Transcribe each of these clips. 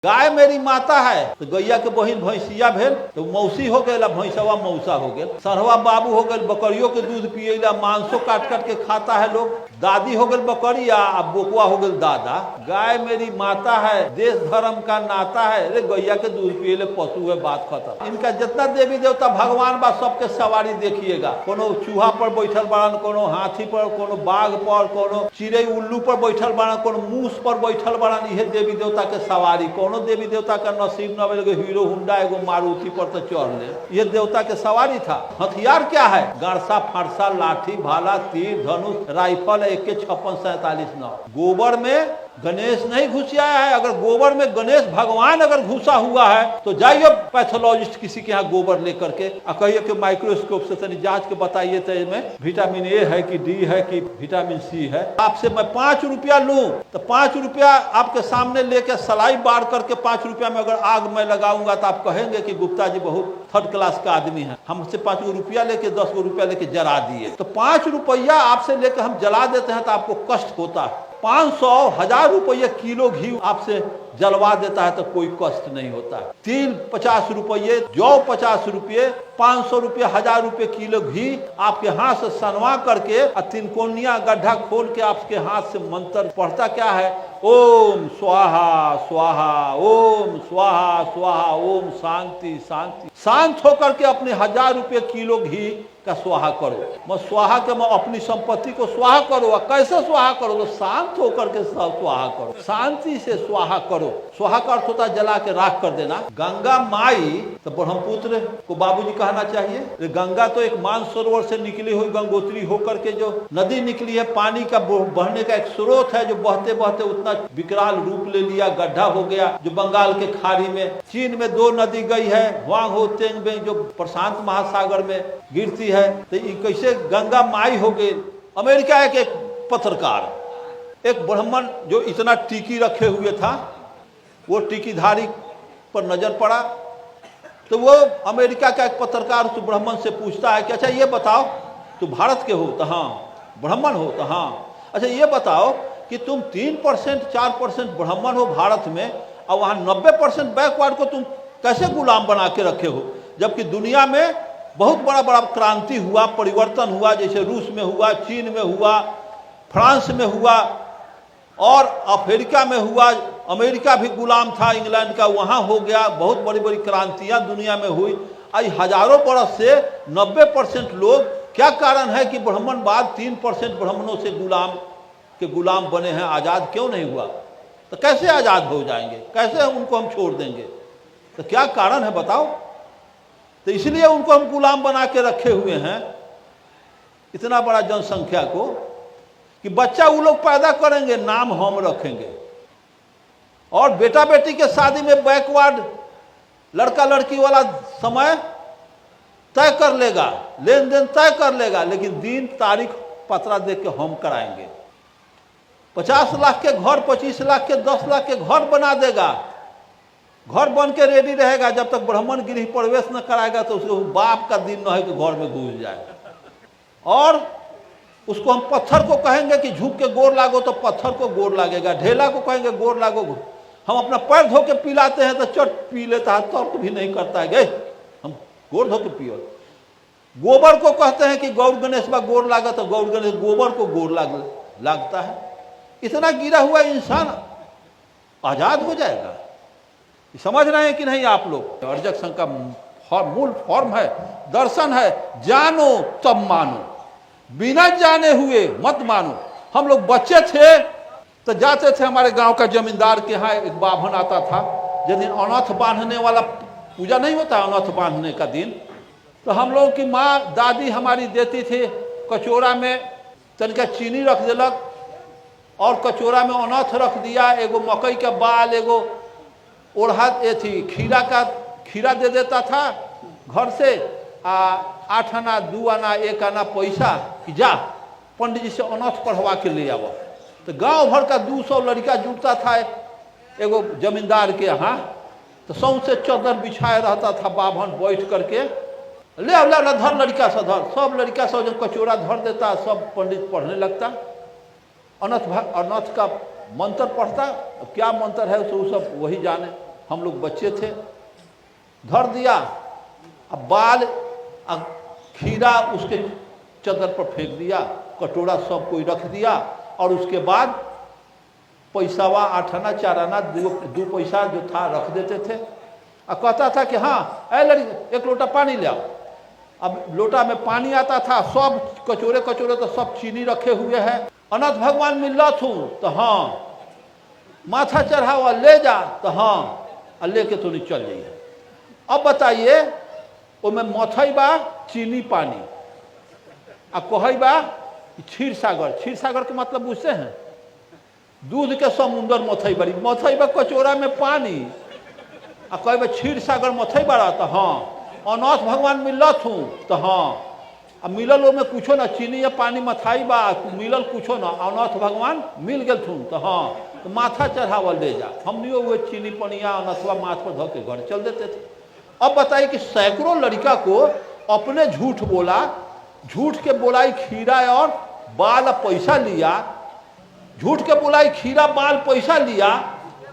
गाय मेरी माता है तो गैया के बहिन भैंसिया भेल तो मौसी हो गए, भैंसवा मौसा हो गए, सरवा बाबू हो गए, बकरियों के दूध पिएला, मांसो काट काट के खाता है लोग, दादी हो गई बकरिया, अब बोकुआ हो गई दादा। गाय मेरी माता है, देश धर्म का नाता है, अरे गैया के दूध पिएले पशु है, बात खत्म। इनका जितना देवी देवता भगवान बा सबके सवारी देखिएगा, कोनो चूहा पर बैठल बाड़न, कोनो हाथी पर, कोनो बाघ पर, कोनो चिड़ै उल्लू पर बैठल बाड़न, कोनो मूस पर बैठल बाड़न। यह देवी देवता के सवारी, कोनो देवी देवता का नसीब न मिले हीरो हुंडा एगो मारुति पर तो चढ़ ले, ये देवता के सवारी था। हथियार क्या है? गारसा फारसा लाठी भाला तीर धनुष राइफल, AK 56-47 9। गोबर में गणेश नहीं घुस आया है। अगर गोबर में गणेश भगवान अगर घुसा हुआ है तो जाइए पैथोलॉजिस्ट किसी के यहाँ गोबर लेकर के और कहिए कि माइक्रोस्कोप से तनी जांच के बताइए तो इसमें विटामिन A है कि D है कि विटामिन C है। आपसे मैं 5 रुपया लूं तो 5 रुपया आपके सामने लेके सलाई बार करके 5 रुपया में अगर आग में लगाऊंगा तो आप कहेंगे कि गुप्ता जी बहुत थर्ड क्लास का आदमी है, हमसे 5 रुपया लेके 10 रुपया लेके जला दिए। तो 5 रुपया आपसे लेकर हम जला देते हैं तो आपको कष्ट होता है। 500 1000 रुपये किलो घी आपसे जलवा देता है तो कोई कष्ट नहीं होता है। तिल 50 रुपये, जौ 50 रुपये, 500 रुपये 1000 रुपये किलो घी आपके हाथ से सनवा करके और तिनकोनिया गड्ढा खोल के आपके हाथ से मंत्र पढ़ता क्या है? ओम स्वाहा स्वाहा, ओम स्वाहा स्वाहा, ओम शांति शांति। शांत होकर के अपने 1000 रुपये किलो घी का स्वाहा करो। मैं स्वाहा के मैं अपनी संपत्ति को स्वाहा करो। और कैसे स्वाहा करो? तो शांत होकर के स्वाहा करो, शांति से स्वाहा करो। स्वाहा का अर्थ होता है जला के राख कर देना। गंगा माई तो ब्रह्मपुत्र को बाबूजी कहना चाहिए। गंगा तो एक मानसरोवर से निकली हुई गंगोत्री होकर के जो नदी निकली है, पानी का बहने का एक स्रोत है जो बहते बहते उतना विकराल रूप ले लिया, गड्ढा हो गया जो बंगाल के खाड़ी में। चीन में 2 नदी गई है, वांग हो तेंग में जो प्रशांत महासागर में गिरती है। तो कैसे गंगा माई हो गई। अमेरिका एक पत्रकार, एक ब्राह्मण जो इतना टीकी रखे हुए था, वो टीकीधारी पर नजर पड़ा तो वो अमेरिका का एक पत्रकार उस ब्राह्मण से पूछता है कि अच्छा ये बताओ तुम भारत के हो? तो हाँ। ब्राह्मण हो? तो हाँ। अच्छा ये बताओ कि तुम 3% 4% ब्राह्मण हो भारत में और वहाँ 90% बैकवर्ड को तुम कैसे गुलाम बना के रखे हो, जबकि दुनिया में बहुत बड़ा बड़ा क्रांति हुआ, परिवर्तन हुआ, जैसे रूस में हुआ, चीन में हुआ, फ्रांस में हुआ और अफ्रीका में हुआ। अमेरिका भी गुलाम था इंग्लैंड का, वहाँ हो गया। बहुत बड़ी बड़ी क्रांतियाँ दुनिया में हुई। आज हजारों बरस से 90% लोग, क्या कारण है कि ब्राह्मणवाद 3% ब्राह्मणों से गुलाम बने हैं? आज़ाद क्यों नहीं हुआ? तो कैसे आज़ाद हो जाएंगे? कैसे उनको हम छोड़ देंगे? तो क्या कारण है बताओ? तो इसलिए उनको हम गुलाम बना के रखे हुए हैं, इतना बड़ा जनसंख्या को, कि बच्चा वो लोग पैदा करेंगे, नाम हम रखेंगे। और बेटा बेटी के शादी में बैकवर्ड लड़का लड़की वाला समय तय कर लेगा, लेन देन तय कर लेगा, लेकिन दिन तारीख पत्रा देख के हम कराएंगे। 50 लाख के घर, 25 लाख के, 10 लाख के घर बना देगा। घर बन के रेडी रहेगा, जब तक ब्राह्मण गृह प्रवेश न कराएगा तो उसको बाप का दिन न है कि घर में घुस जाए। और उसको हम पत्थर को कहेंगे कि झुक के गोर लागो तो पत्थर को गोर लागेगा, ढेला को कहेंगे गोर लागो। हम अपना पैर धो के पिलाते हैं तो चट पी लेता है, तर्क भी नहीं करता है गए हम गोर धो के पियो। गोबर को कहते हैं कि गौर गणेश बा गोर लागा तो गौर गणेश गोबर को गोर लागता है। इतना गिरा हुआ इंसान आजाद हो जाएगा, समझ रहे हैं कि नहीं आप लोग? अर्जक संघ का मूल फॉर्म है, दर्शन है, जानो तब मानो, बिना जाने हुए मत मानो। हम लोग बच्चे थे तो जाते थे, हमारे गांव का जमींदार के यहाँ एक बाभन आता था। जिस दिन अनाथ बांधने वाला पूजा नहीं होता, अनाथ बांधने का दिन, तो हम लोगों की माँ दादी हमारी देती थी कचोरा में तनिका चीनी रख दिलक और कचोरा में अनाथ रख दिया, एगो मकई का बाल, एगो ओढ़ा ये थी खीरा दे देता था घर से, 8 आना 2 आना 1 आना पैसा कि जा पंडित जी से अनाथ पढ़वा के ले आओ। तो गांव भर का 200 लड़का जुटता था एगो जमींदार के यहाँ, तो सौंसे चादर बिछाए रहता था बाभन बैठ करके, ले धर लड़का से धर, सब लड़का सब जब कचोरा धर देता, सब पंडित पढ़ने लगता, अनाथ का मंत्र पढ़ता। अब क्या मंत्र है वो सब वही जाने। हम लोग बच्चे थे, धर दिया, अब बाल खीरा उसके चदर पर फेंक दिया, कटोरा सब कोई रख दिया, और उसके बाद पैसावा 8 आना 4 आना 2 पैसा जो था रख देते थे, और कहता था कि हाँ ऐ लड़की 1 लोटा पानी ले आओ। अब लोटा में पानी आता था, सब कचोरे कचोरे तो सब चीनी रखे हुए हैं। अनंत भगवान मिलत हूँ तो हाँ, माथा चढ़ावा ले जा तो हाँ, लेके तो नहीं चल जाइए। अब बताइए उसमें मथई बा चीनी पानी, आ कहई बा क्षीर सागर। क्षीर सागर के मतलब बुझते हैं, दूध के समुंदर मथई बड़ी, मथई बा कचोरा में पानी, आ कहे बा क्षीर सागर मथई बड़ा तो हाँ, अनाथ भगवान मिलत हूँ तो हाँ, अब मिलल में कुछो ना, चीनी या पानी मथाई बा मिलल कुछो ना, अनाथ भगवान मिल गए थून तो हाँ, तो माथा चढ़ावल ले जा। हमने वो चीनी पनिया अनथवा माथ पर धो के घर चल देते थे। अब बताइए कि सैकड़ों लड़का को अपने झूठ बोला, झूठ के बोलाई खीरा और बाल पैसा लिया, झूठ के बोलाई खीरा बाल पैसा लिया,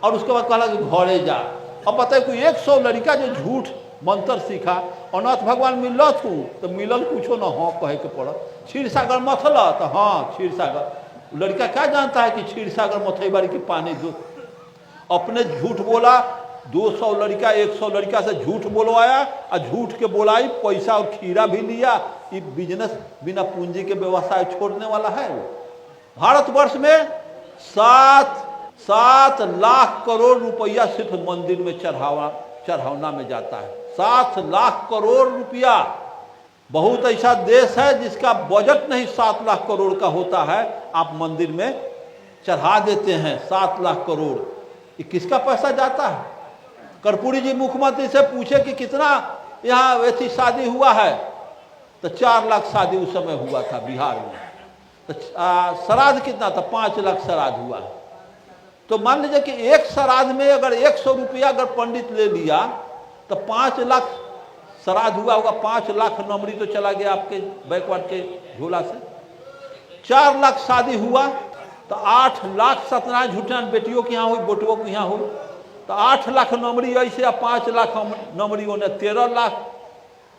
और उसके बाद कहला कि घरे जा। अब बताइए कोई 100 लड़का जो झूठ मंत्र सीखा, अनाथ भगवान मिलत हूँ तो मिलल कुछो ना, हाँ कहे के पड़ा। क्षीर सागर मथला तो हाँ क्षीर सागर। लड़का क्या जानता है कि क्षीर सागर मथई बारी की पानी दो। अपने झूठ बोला, 200 लड़का 100 लड़का से झूठ बोलवाया, और झूठ के बोलाई पैसा और खीरा भी लिया। ये बिजनेस बिना पूंजी के व्यवसाय छोड़ने वाला है वो। भारतवर्ष में 7 लाख करोड़ रुपया सिर्फ मंदिर में चढ़ावना में जाता है। 7 लाख करोड़ रुपया। बहुत ऐसा देश है जिसका बजट नहीं 7 लाख करोड़ का होता है, आप मंदिर में चढ़ा देते हैं 7 लाख करोड़। ये किसका पैसा जाता है? कर्पूरी जी मुख्यमंत्री से पूछे कि कितना यहाँ वैसी शादी हुआ है, तो 4 लाख शादी उस समय हुआ था बिहार में। तो श्राद्ध कितना था? 5 लाख श्राद्ध हुआ। तो मान लीजिए कि एक श्राद्ध में अगर 100 रुपया अगर पंडित ले लिया तो 5 लाख श्राद्ध हुआ होगा। 5 लाख नमरी तो चला गया आपके बैकवर्ड के झोला से। 4 लाख शादी हुआ तो 8 लाख सत्यनारायण झूठान बेटियों के यहाँ हुई, बेटुओं के यहाँ हुई, तो 8 लाख नमरी ऐसे, या 5 लाख नमरी होने 13 लाख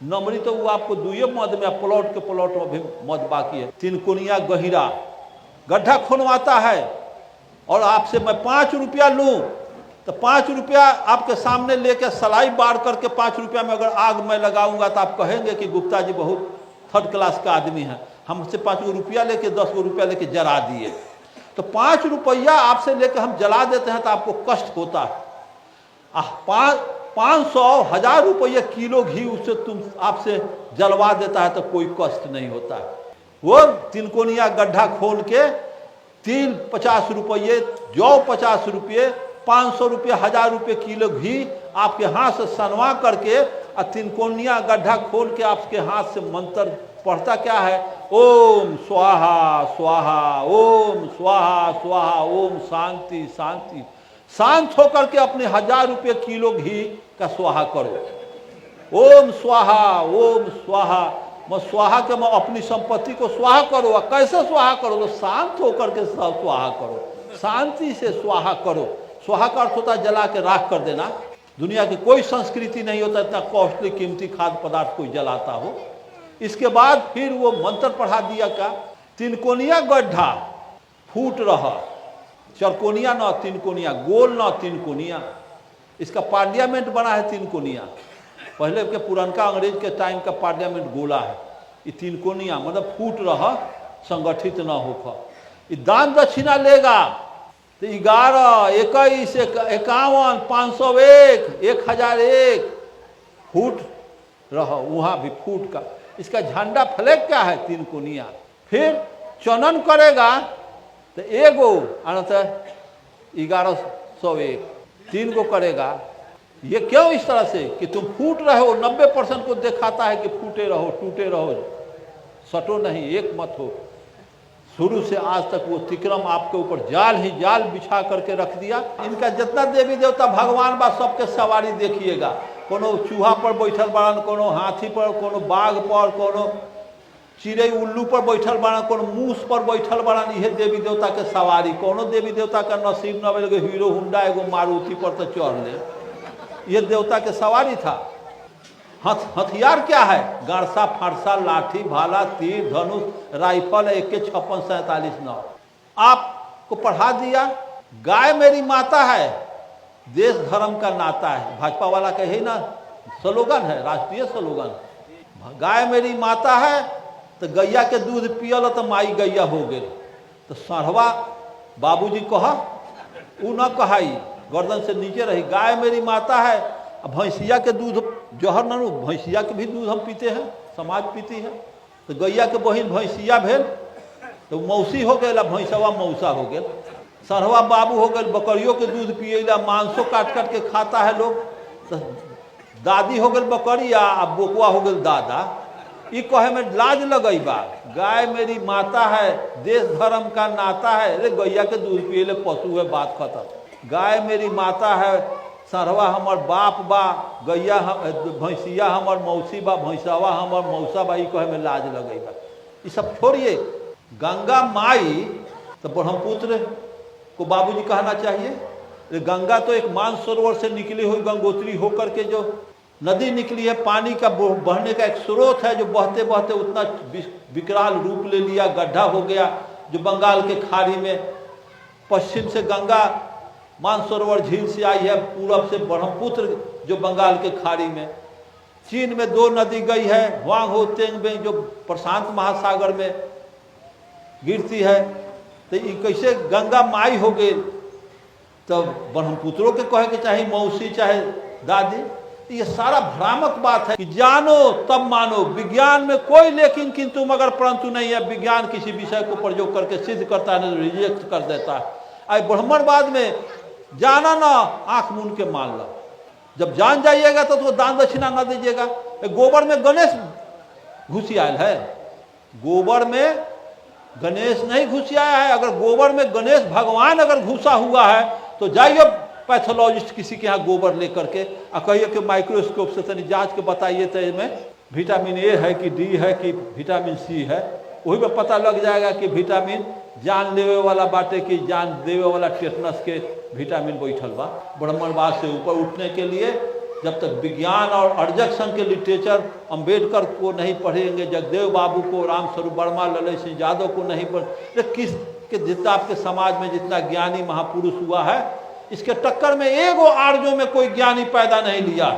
नमरी। तो वो आपको दुए मद में, प्लॉट के प्लॉट में भी मद बाकी है। 3 कोनिया गहिरा गड्ढा खुनवाता है, और आपसे मैं 5 रुपया लूँ तो 5 रुपया आपके सामने लेके सलाई बार करके 5 रुपया में अगर आग में लगाऊंगा तो आप कहेंगे कि गुप्ता जी बहुत 3rd क्लास का आदमी है, हमसे 5 रुपया लेके 10 रुपया लेके जला दिए। तो 5 रुपया आपसे लेके हम जला देते हैं तो आपको कष्ट होता है। 500 1000 रुपये किलो घी उससे आपसे जलवा देता है तो कोई कष्ट नहीं होता है। वो 3 कोनिया गड्ढा खोल के तिल 50 रुपये, जौ 50 रुपये, 500 रुपये, 1000 रुपये किलो घी आपके हाथ से सनवा करके, और 3 कोनिया गड्ढा खोल के आपके हाथ से मंत्र पढ़ता क्या है? ओम स्वाहा स्वाहा, ओम स्वाहा स्वाहा, ओम शांति शांति। शांत होकर के अपने 1000 रुपये किलो घी का स्वाहा करो। ओम स्वाहा, ओम स्वाहा। मैं स्वाहा के मैं अपनी संपत्ति को स्वाहा करो। और कैसे स्वाहा करो? तो शांत होकर के सब स्वाहा करो, शांति से स्वाहा करो। स्वाहा का अर्थ होता है जला के राख कर देना। दुनिया की कोई संस्कृति नहीं होता इतना कॉस्टली कीमती खाद्य पदार्थ कोई जलाता हो। इसके बाद फिर वो मंत्र पढ़ा दिया का 3 कोनिया गड्ढा फूट रहा, 4 कोनिया न 3 कोनिया, गोल न 3 कोनिया। इसका पार्लियामेंट बना है 3 कोनिया। पहले के पुरनका अंग्रेज के टाइम का पार्लियामेंट गोला है, ये 3 कोनिया मतलब फूट रहा, संगठित न होकर। ये दान दक्षिणा लेगा तो 11, 21, 51, 501, 1001 फूट रहा, वहाँ भी फूट का। इसका झंडा फ्लैग क्या है? 3 कोनिया। फिर चनन करेगा तो एगो अनंत 1101, 3 गो करेगा। ये क्यों इस तरह से कि तुम फूट रहे हो? 90% को दिखाता है कि फूटे रहो, टूटे रहो, सटो नहीं, एक मत हो। शुरू से आज तक वो तिक्रम आपके ऊपर जाल ही जाल बिछा करके रख दिया। इनका जितना देवी देवता भगवान बा सबके सवारी देखिएगा। कोनो चूहा पर बैठल बाड़न, कोनो हाथी पर, कोनो बाघ पर, कोनो चिड़ै उल्लू पर बैठल बाड़न, कोनो मूस पर बैठल बाड़न। इहे देवी देवता के सवारी। कोनो देवी देवता का नसीब न भेल हीरो हुंडा एगो मारुति पर तो चढ़ ले। ये देवता के सवारी था। हथियार क्या है? गरसा, फरसा, लाठी, भाला, तीर, धनुष, राइफल, AK-56-47-9। आपको पढ़ा दिया। गाय मेरी माता है, देश धर्म का नाता है। भाजपा वाला का यही ना स्लोगन है, राष्ट्रीय स्लोगन। गाय मेरी माता है तो गैया के दूध पियल तो माई गैया हो गए। तो सरहवा बाबूजी कहा, ऊ न कहाई, गर्दन से नीचे रही। गाय मेरी माता है, भैंसिया के दूध जहर न, भैंसिया के भी दूध हम पीते हैं, समाज पीती है। तो गैया के बहिन भैंसिया भेल तो मौसी हो गए, भैंसवा मौसा हो गए। सरहवा बाबू हो गए, बकरियों के दूध पिएला, मांसों काट काट के खाता है लोग। तो दादी हो गई बकरिया, अब बोकुआ हो गई दादा। ये कहे में लाज लगई बा। गाय मेरी माता है, देश धर्म का नाता है। अरे गैया के दूध पिएले पशु है, बात खत्म। गाय मेरी माता है, सरहवा हमर बाप बा, गैया भैंसिया हमर मौसी बा, भैंसवा हमर मौसा बा। ये कहे में लाज लगई बा। ये सब छोड़िए। गंगा माई तो ब्रह्मपुत्र को बाबूजी कहना चाहिए। गंगा तो एक मानसरोवर से निकली हुई गंगोत्री होकर के जो नदी निकली है, पानी का बहने का एक स्रोत है, जो बहते बहते उतना विकराल रूप ले लिया, गड्ढा हो गया, जो बंगाल के खाड़ी में पश्चिम से गंगा मानसरोवर झील से आई है, पूरब से ब्रह्मपुत्र जो बंगाल के खाड़ी में। चीन में 2 नदी गई है, हुआंग हो तेंग में, जो प्रशांत महासागर में गिरती है। तो ये कैसे गंगा माई हो गई? तो ब्रह्मपुत्रों के कहे के चाहे मौसी चाहे दादी। ये सारा भ्रामक बात है कि जानो तब मानो। विज्ञान में कोई लेकिन किंतु मगर परंतु नहीं है। विज्ञान किसी विषय को प्रयोग करके सिद्ध करता है, रिजेक्ट कर देता है। आई ब्राह्मणवाद में जाना ना, आंख मूंद के मान लो। जब जान जाइएगा तो दान दक्षिणा ना दीजिएगा। गोबर में गणेश घुसियाल है, गोबर में गणेश नहीं घुसियाया है। अगर गोबर में गणेश भगवान अगर घुसा हुआ है तो जाइए पैथोलॉजिस्ट किसी के यहाँ गोबर लेकर के और कहिए कि माइक्रोस्कोप से तनी जांच के बताइए तो इसमें विटामिन ए है कि डी है कि विटामिन सी है। वही में पता लग जाएगा कि विटामिन जान लेवे वाला बाटे कि जान देवे वाला टेटनस के विटामिन बैठल बा। ब्राह्मणवाद से ऊपर उठने के लिए जब तक विज्ञान और अर्जक संघ के लिटरेचर अम्बेडकर को नहीं पढ़ेंगे, जगदेव बाबू को, रामस्वरूप वर्मा, ललित सिंह यादव को नहीं पढ़े, किस के जितना आपके समाज में जितना ज्ञानी महापुरुष हुआ है, इसके टक्कर में एगो आर्यों में कोई ज्ञानी पैदा नहीं लिया।